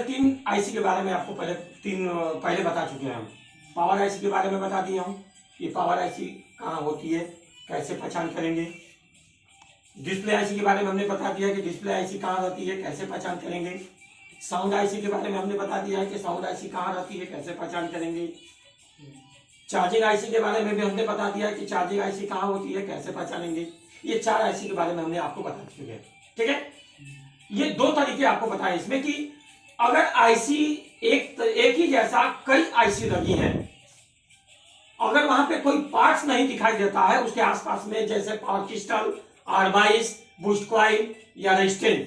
तीन आईसी के बारे में आपको पहले बता चुके हैं हम। पावर आईसी के बारे में बता दिया हूँ कि पावर आईसी कहाँ होती है, कैसे पहचान करेंगे। डिस्प्ले आईसी के बारे में हमने बता दिया कि डिस्प्ले आईसी कहाँ रहती है, कैसे पहचान करेंगे। साउंड आईसी के बारे में हमने बता दिया है कि साउंड आईसी कहाँ रहती है, कैसे पहचान करेंगे। चार्जिंग आईसी के बारे में भी हमने बता दिया है कि चार्जिंग आईसी कहाँ होती है, कैसे पहचानेंगे। ये 4 आईसी के बारे में हमने आपको बता चुके हैं। ठीक है, ये 2 तरीके आपको बताए इसमें कि अगर आईसी एक ही जैसा कई आईसी लगी हैं, अगर वहां पे कोई पार्ट्स नहीं दिखाई देता है उसके आसपास में, जैसे power crystal, R22, boost coil या रेजिस्टेंस,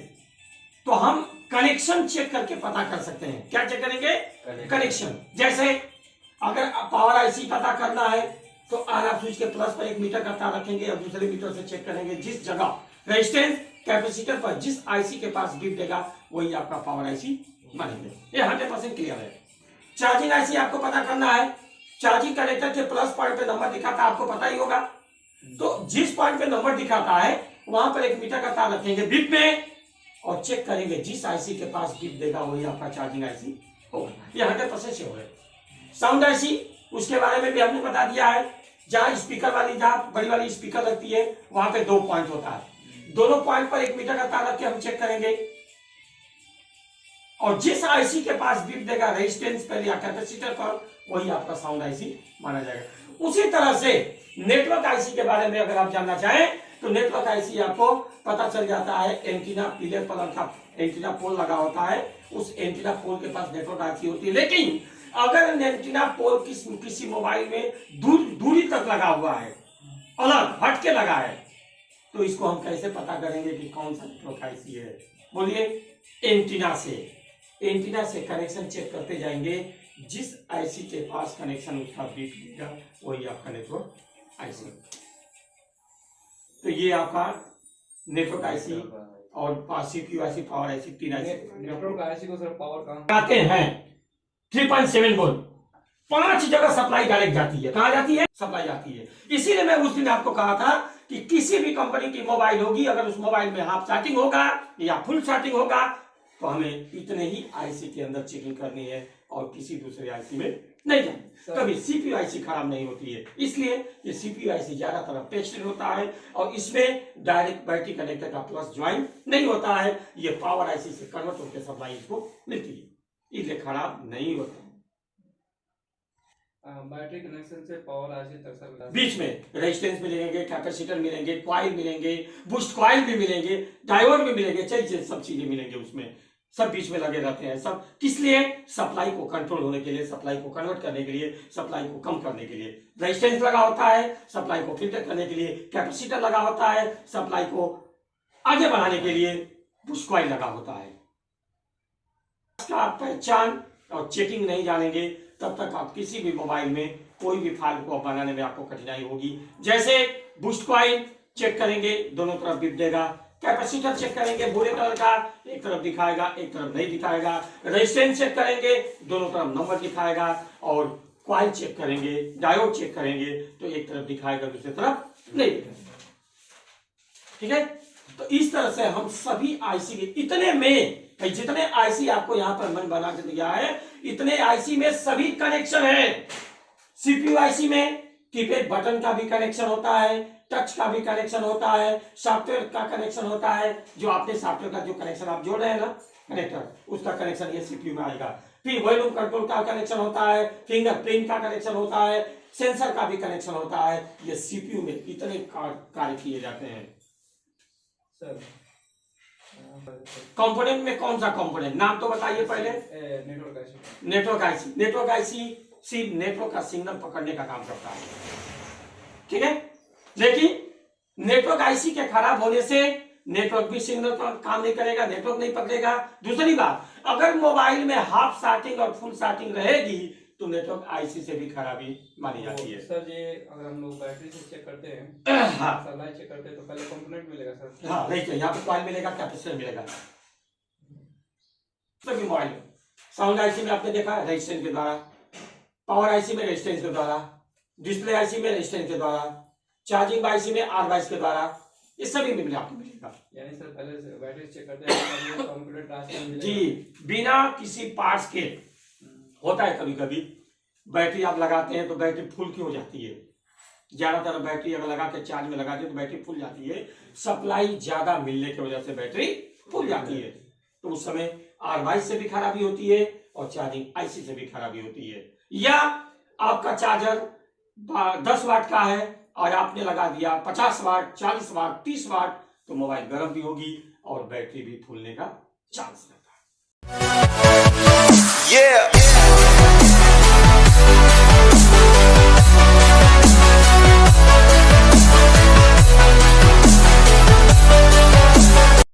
तो हम कनेक्शन चेक करके पता कर सकते हैं। क्या चेक करेंगे? कनेक्शन। जैसे अगर पावर आईसी पता करना है तो ऑन ऑफ स्विच के प्लस पर 1 मीटर का तार रखेंगे और दूसरे मीटर से चेक करेंगे। जिस जगह रेजिस्टेंस कैपेसिटर पर जिस आईसी के पास बीप देगा वही आपका पावर आईसी बनेंगे। ये 100% क्लियर है। चार्जिंग आईसी आपको पता करना है, चार्जिंग कनेक्टर के प्लस पॉइंट पे नंबर दिखाता है, आपको पता ही होगा। तो जिस पॉइंट पे नंबर दिखाता है वहां पर 1 मीटर का तार रखेंगे बीप में और चेक करेंगे। जिस आईसी के पास बीप देगा वही आपका चार्जिंग आईसी होगा। ये 100% श्योर है। साउंड आईसी, उसके बारे में भी हमने बता दिया है। जहां स्पीकर वाली, जहां बड़ी वाली स्पीकर लगती है वहां पे 2 पॉइंट होता है। दोनों पॉइंट पर 1 मीटर का तार रख के हम चेक करेंगे और जिस आईसी के पास बीप देगा रेजिस्टेंस पर या कैपेसिटर पर वही आपका साउंड आईसी माना जाएगा। उसी तरह से नेटवर्क आईसी के बारे में अगर आप जानना चाहें तो नेटवर्क आईसी आपको पता चल जाता है। एंटीना, पीले कलर का एंटीना पोल लगा होता है, उस एंटीना पोल के पास नेटवर्क आईसी होती है। लेकिन अगर एंटीना पोल किसी मोबाइल में दूरी तक लगा हुआ है, अलग हट के लगा है, तो इसको हम कैसे पता करेंगे कि कौन सा नेटवर्क आईसी है? बोलिए, एंटीना से कनेक्शन चेक करते जाएंगे। जिस आईसी के पास कनेक्शन उसका बीप देगा वही आपका नेटवर्क आईसी। तो ये आपका नेटवर्क आईसी और CPU IC, power IC, 3 IC. Network IC को सर पावर कहां आते हैं? 3.7 वोल्ट 5 जगह सप्लाई डायरेक्ट जाती है। कहां जाती है? सप्लाई जाती है। इसीलिए मैं उस दिन आपको कहा था कि किसी भी कंपनी की मोबाइल होगी, अगर उस मोबाइल में हाफ चार्जिंग होगा या फुल चार्जिंग होगा तो हमें इतने ही आईसी के अंदर चेकिंग करनी है और किसी दूसरे आईसी में नहीं जाए। कभी सीपीयू आईसी खराब नहीं होती है, इसलिए ये सीपीयू आईसी ज्यादातर पेस्टेड होता है और इसमें डायरेक्ट बैटरी कनेक्टर का प्लस ज्वाइन नहीं होता है। ये पावर आईसी से कन्वर्ट होकर सप्लाई इसको मिलती है, इसलिए खराब नहीं होता। बैटरी कनेक्शन से पावर आईसी तक सर बीच में रेजिस्टेंस मिलेंगे, कैपेसिटर मिलेंगे, कॉइल मिलेंगे, बूस्ट कॉइल भी मिलेंगे, डायोड भी मिलेंगे, सब चीजें मिलेंगे उसमें, सब बीच में लगे रहते हैं। सब किस लिए? सप्लाई को कंट्रोल होने के लिए, सप्लाई को कन्वर्ट करने के लिए, सप्लाई को कम करने के लिए। रेजिस्टेंस लगा होता है सप्लाई को फिल्टर करने के लिए, कैपेसिटर लगा होता है सप्लाई को आगे बढ़ाने के लिए, बूस्ट कॉइल लगा होता है। इसका पहचान और चेकिंग नहीं जानेंगे तब तक आप किसी भी मोबाइल में कोई भी फाइल को बनाने में आपको कठिनाई होगी। जैसे बूस्ट कॉइल चेक करेंगे, दोनों तरफ बीप देगा। कैपेसिटर चेक करेंगे, भूरे कलर का, एक तरफ दिखाएगा एक तरफ नहीं दिखाएगा। रेजिस्टेंस चेक करेंगे, दोनों तरफ नंबर दिखाएगा। और कॉइल चेक करेंगे, डायोड चेक करेंगे तो एक तरफ दिखाएगा दूसरी तरफ नहीं दिखाएगा। ठीक है, तो इस तरह से हम सभी आईसी के इतने में जितने आईसी आपको यहां पर मन बना के दिया है, इतने आईसी में सभी कनेक्शन है। सीपीयू आईसी में कीपैड बटन का भी कनेक्शन होता है, टच का भी कनेक्शन होता है, सॉफ्टवेयर का कनेक्शन होता है। जो आपने सॉफ्टवेयर का जो कनेक्शन आप जोड़ रहे हैं ना कनेक्टर, उसका कनेक्शन ये सीपीयू में आएगा। फिर वॉल्यूम कंट्रोल का कनेक्शन होता है, फिंगरप्रिंट का कनेक्शन होता है, सेंसर का भी कनेक्शन होता है। ये सीपीयू में इतने कार्य किए जाते हैं। सर कंपोनेंट में कौन सा कंपोनेंट, नाम तो बताइए पहले। Network IC. नेटवर्क आईसी सिर्फ नेटवर्क का सिग्नल पकड़ने का काम करता है। ठीक है, लेकिन नेटवर्क आईसी के खराब होने से नेटवर्क भी सिग्नल पर काम नहीं करेगा, नेटवर्क नहीं पकड़ेगा। दूसरी बात, अगर मोबाइल में हाफ शार्टिंग और फुल शार्टिंग रहेगी तो नेटवर्क आईसी से भी खराबी मानी जाती है। सर ये अगर हम लोग बैटरी से चेक करते हैं, हाँ सप्लाई चेक करते हैं तो पहले कंपोनेंट मिलेगा सर। हाँ नहीं, यहाँ पे कॉइल मिलेगा, कैपेसिटर मिलेगा। सभी मोबाइल में साउंड आईसी में आपने देखा रेजिस्टेंस के द्वारा, पावर आईसी में रेजिस्टेंस के द्वारा, डिस्प्ले आईसी में रेजिस्टेंस के द्वारा, चार्जिंग आईसी में R22 के द्वारा, ये सभी में आपको मिलेगा। यानी सर पहले बैटरी चेक करते हैं, कंप्यूटर ट्रांसफर मिलेगा। जी, बिना किसी पार्ट्स के होता है कभी कभी बैटरी आप लगाते हैं तो बैटरी फुल क्यों हो जाती है। ज्यादातर बैटरी अगर लगा के चार्ज में लगाते हैं तो बैटरी फुल जाती है, सप्लाई ज्यादा मिलने की वजह से बैटरी फुल जाती है। तो उस समय R22 से भी खराबी होती है और चार्जिंग आईसी से भी खराबी होती है। या आपका चार्जर 10 वाट का है और आपने लगा दिया 50 वाट, 40 वाट, 30 वाट, तो मोबाइल गर्म भी होगी और बैटरी भी फूलने का चांस रहता है।